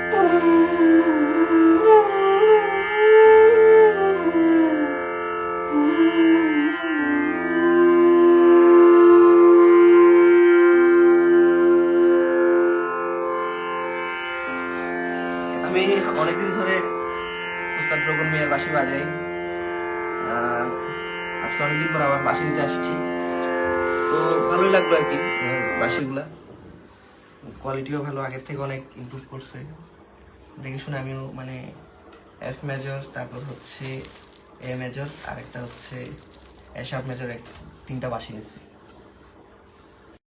আমি অনেকদিন ধরে উস্তাদ রোকন মিয়ার বাঁশি বাজাই। আজকে অনেকদিন পর আবার বাঁশি নিতে আসছি, তো ভালোই লাগলো আর কি। বাঁশিগুলা কোয়ালিটিও ভালো, আগের থেকে অনেক ইমপ্রুভ করছে। দেখে শুনে আমিও মানে এফ মেজর, তারপর হচ্ছে এ মেজর, আর একটা হচ্ছে এ শার্প মেজর, 3টা বাঁশি নিচ্ছি।